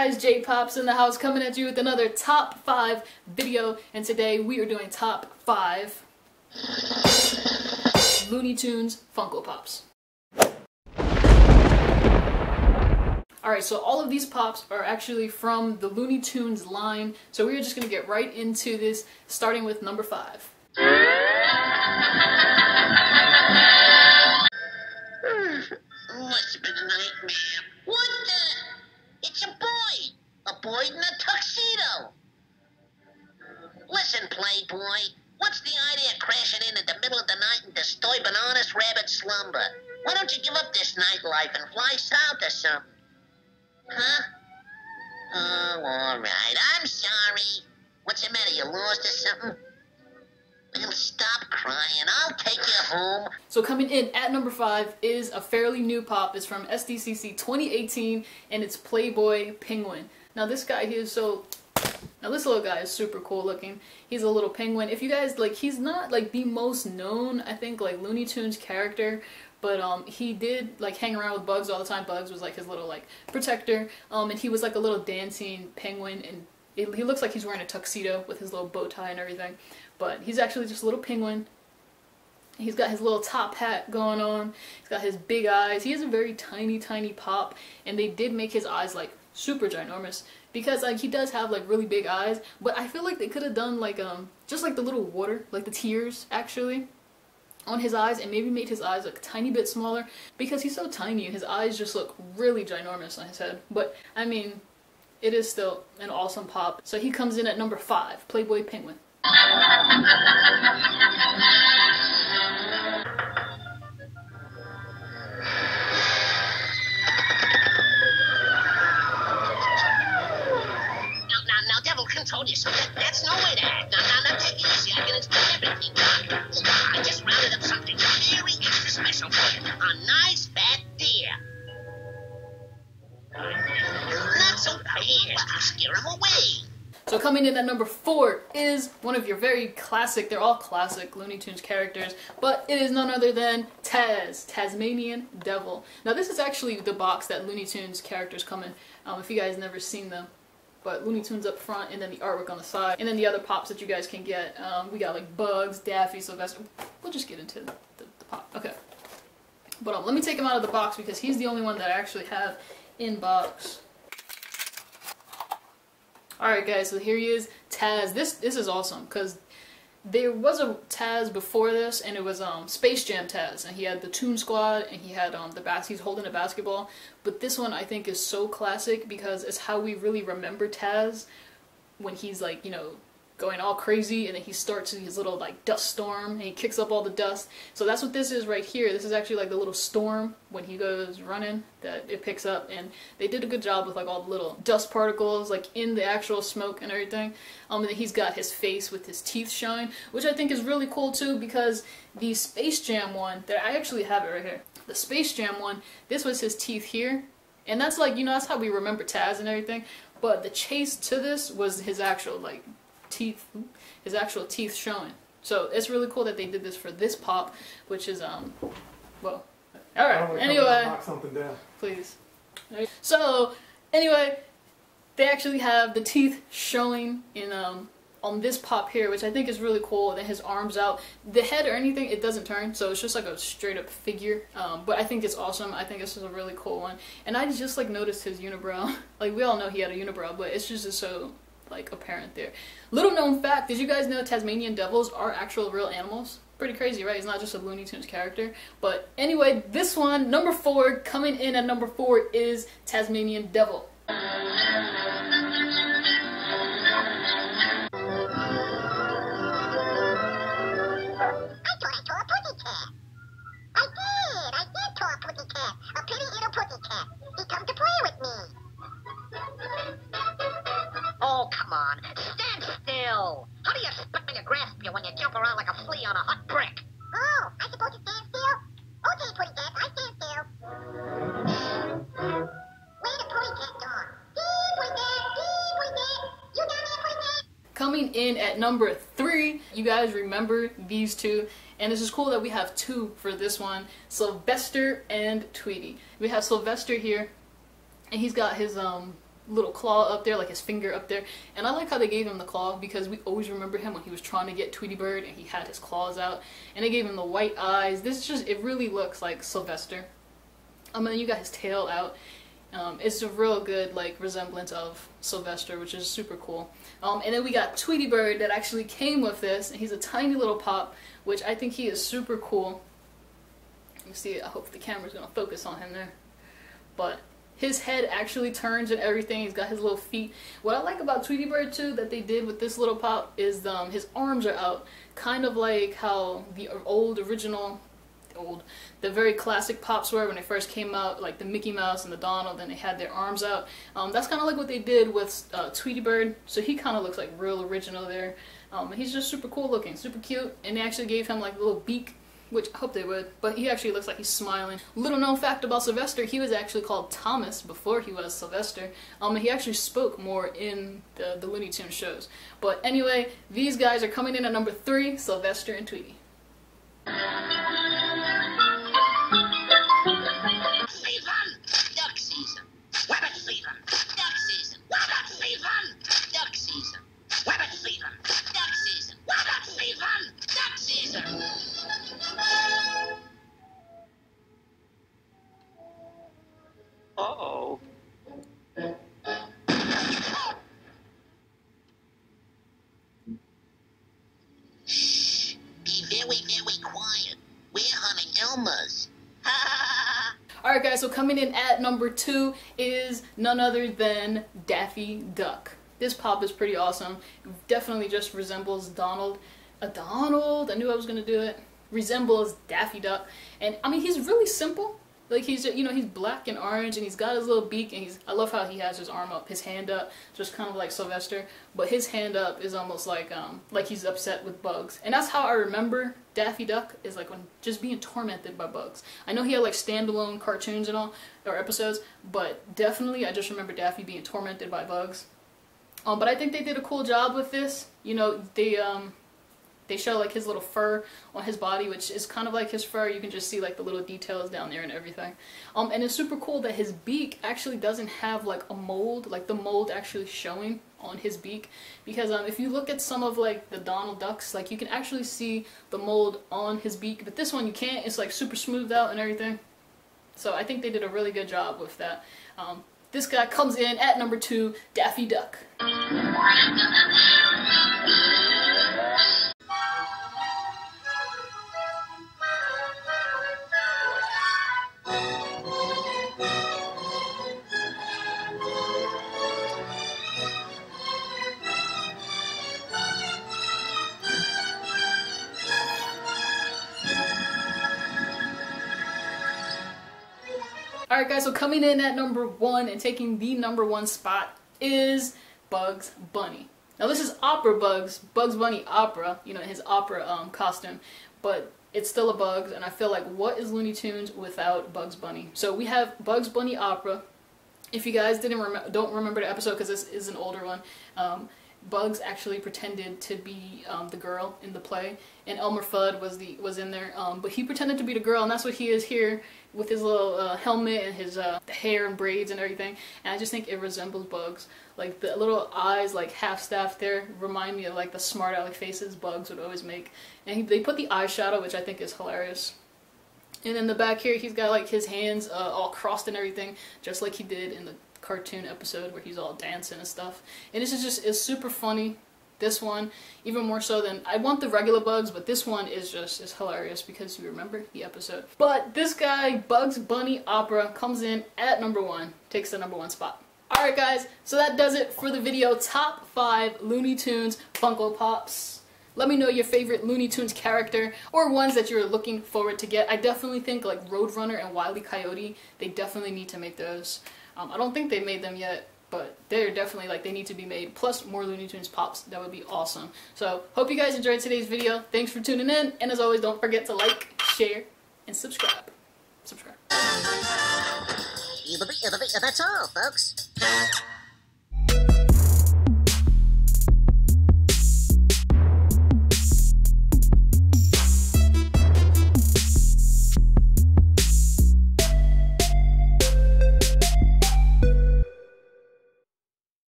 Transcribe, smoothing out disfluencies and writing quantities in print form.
guys, JPOPS in the house, coming at you with another top 5 video, and today we are doing top 5 Looney Tunes Funko Pops. Alright, so all of these pops are actually from the Looney Tunes line, so we're just going to get right into this, starting with number 5. Must have been a nightmare. What the? It's a boy! A boy in a tuxedo! Listen, Playboy, what's the idea of crashing in the middle of the night and disturbing honest rabbit slumber? Why don't you give up this nightlife and fly south or something? Huh? Oh, alright, I'm sorry. What's the matter, you lost or something? Well, stop crying. I'll take you home. So coming in at number 5 is a fairly new pop. It's from SDCC 2018, and it's Playboy Penguin. Now this guy here is now this little guy is super cool looking. He's a little penguin. If you guys, like, he's not, like, the most known, I think, like, Looney Tunes character, but, he did, like, hang around with Bugs all the time. Bugs was, like, his little, like, protector, and he was, like, a little dancing penguin, and he looks like he's wearing a tuxedo with his little bow tie and everything. But he's actually just a little penguin. He's got his little top hat going on. He's got his big eyes. He has a very tiny, tiny pop. And they did make his eyes, like, super ginormous. Because, like, he does have, like, really big eyes. But I feel like they could have done, like, just, like, the little water, like, the tears, actually, on his eyes. And maybe made his eyes, like, a tiny bit smaller. Because he's so tiny and his eyes just look really ginormous on his head. But, I mean, it is still an awesome pop. So he comes in at number 5, Playboy Penguin. Now, Devil control yourself. That's no way to act. Now, take it easy. I can explain everything, Doc. I just rounded up something very extra special for you. A nice fat deer. Not so fast. You scare him away. So coming in at number 4 is one of your very classic, they're all classic Looney Tunes characters, but it is none other than Taz, Tasmanian Devil. Now this is actually the box that Looney Tunes characters come in, if you guys never seen them. But Looney Tunes up front, and then the artwork on the side, and then the other pops that you guys can get. We got like Bugs, Daffy, Sylvester. We'll just get into the pop. Okay. But let me take him out of the box because he's the only one that I actually have in box. Alright guys, so here he is, Taz. This is awesome, because there was a Taz before this, and it was Space Jam Taz, and he had the Toon Squad, and he had he's holding a basketball. But this one I think is so classic, because it's how we really remember Taz, when he's, like, you know, going all crazy, and then he starts his little, like, dust storm, and he kicks up all the dust. So that's what this is right here. This is actually like the little storm when he goes running that it picks up, and they did a good job with, like, all the little dust particles, like, in the actual smoke and everything. And then he's got his face with his teeth showing, which I think is really cool too, because the Space Jam one, that I actually have it right here, the Space Jam one, this was his teeth here, and that's, like, you know, that's how we remember Taz and everything. But the chase to this was his actual, like, teeth, his actual teeth showing. So it's really cool that they did this for this pop, which is well, alright, anyway, knock something down, please. So anyway, they actually have the teeth showing in on this pop here, which I think is really cool. Then his arms out, the head or anything, it doesn't turn, so it's just like a straight up figure. But I think it's awesome. I think this is a really cool one, and I just, like, noticed his unibrow. Like, we all know he had a unibrow, but it's just so, like, apparent there. Little known fact, did you guys know Tasmanian Devils are actual real animals? Pretty crazy, right? He's not just a Looney Tunes character. But anyway, this one, number 4, coming in at number 4 is Tasmanian Devil. Oh, come on. Stand still. How do you expect me to grasp you when you jump around like a flea on a hot brick? Oh, I supposed to stand still? Okay, Pussycat, I stand still. Where the Pussycat dog? Pussycat, you down there, Pussycat? Coming in at number 3, you guys remember these two, and this is cool that we have 2 for this one, Sylvester and Tweety. We have Sylvester here, and he's got his little claw up there, like his finger up there. And I like how they gave him the claw because we always remember him when he was trying to get Tweety Bird and he had his claws out. And they gave him the white eyes. This just, it really looks like Sylvester. And then you got his tail out. It's a real good like resemblance of Sylvester, which is super cool. And then we got Tweety Bird that actually came with this, and he's a tiny little pop, which I think he is super cool. You see, I hope the camera's gonna focus on him there. But his head actually turns and everything. He's got his little feet. What I like about Tweety Bird too that they did with this little pop is his arms are out, kind of like how the the very classic Pops were when they first came out, like the Mickey Mouse and the Donald, and they had their arms out. That's kind of like what they did with Tweety Bird, so he kind of looks like real original there. He's just super cool looking, super cute, and they actually gave him like a little beak, which I hope they would, but he actually looks like he's smiling. Little known fact about Sylvester, he was actually called Thomas before he was Sylvester. And he actually spoke more in the Looney Tunes shows. But anyway, these guys are coming in at number 3, Sylvester and Tweety. Duck season. Rabbit season. Duck season. Rabbit season. Duck season. Rabbit season. Duck season. Rabbit season. Duck season. Uh-oh. Shh. Be very, very quiet. We're hunting Elmas. Alright guys, so coming in at number 2 is none other than Daffy Duck. This pop is pretty awesome. Definitely just resembles Donald. Donald? I knew I was going to do it. Resembles Daffy Duck. And I mean, he's really simple. Like he's, you know, he's black and orange and he's got his little beak and I love how he has his arm up, his hand up, just kind of like Sylvester. But his hand up is almost like he's upset with bugs. And that's how I remember Daffy Duck, is like when just being tormented by bugs. I know he had like standalone cartoons and all, or episodes, but definitely I just remember Daffy being tormented by bugs. But I think they did a cool job with this. You know, they show like his little fur on his body, which is kind of like his fur. You can just see like the little details down there and everything. And it's super cool that his beak actually doesn't have like a mold, like the mold actually showing on his beak. Because if you look at some of like the Donald Ducks, like you can actually see the mold on his beak, but this one you can't. It's like super smoothed out and everything. So I think they did a really good job with that. This guy comes in at number 2, Daffy Duck. Alright guys, so coming in at number 1 and taking the number 1 spot is Bugs Bunny. Now this is opera Bugs Bunny opera, you know, his opera costume, but it's still a Bugs, and I feel like what is Looney Tunes without Bugs Bunny? So we have Bugs Bunny opera. If you guys don't remember the episode, because this is an older one, Bugs actually pretended to be the girl in the play, and Elmer Fudd was in there, but he pretended to be the girl, and that's what he is here with his little helmet and his hair and braids and everything. And I just think it resembles Bugs. Like the little eyes, like half staffed there, remind me of like the smart aleck faces Bugs would always make. And they put the eyeshadow, which I think is hilarious. And in the back here, he's got like his hands all crossed and everything, just like he did in the cartoon episode where he's all dancing and stuff. And this is just, it's super funny. This one, even more so than, I want the regular Bugs, but this one is hilarious because you remember the episode. But this guy, Bugs Bunny Opera, comes in at number 1, takes the number 1 spot. Alright guys, so that does it for the video. Top 5 Looney Tunes Funko Pops. Let me know your favorite Looney Tunes character or ones that you're looking forward to get. I definitely think like Roadrunner and Wile E. Coyote, they definitely need to make those. I don't think they made them yet, but they're definitely like, they need to be made. Plus more Looney Tunes Pops, that would be awesome. So hope you guys enjoyed today's video. Thanks for tuning in, and as always, don't forget to like, share, and subscribe. That's all, folks.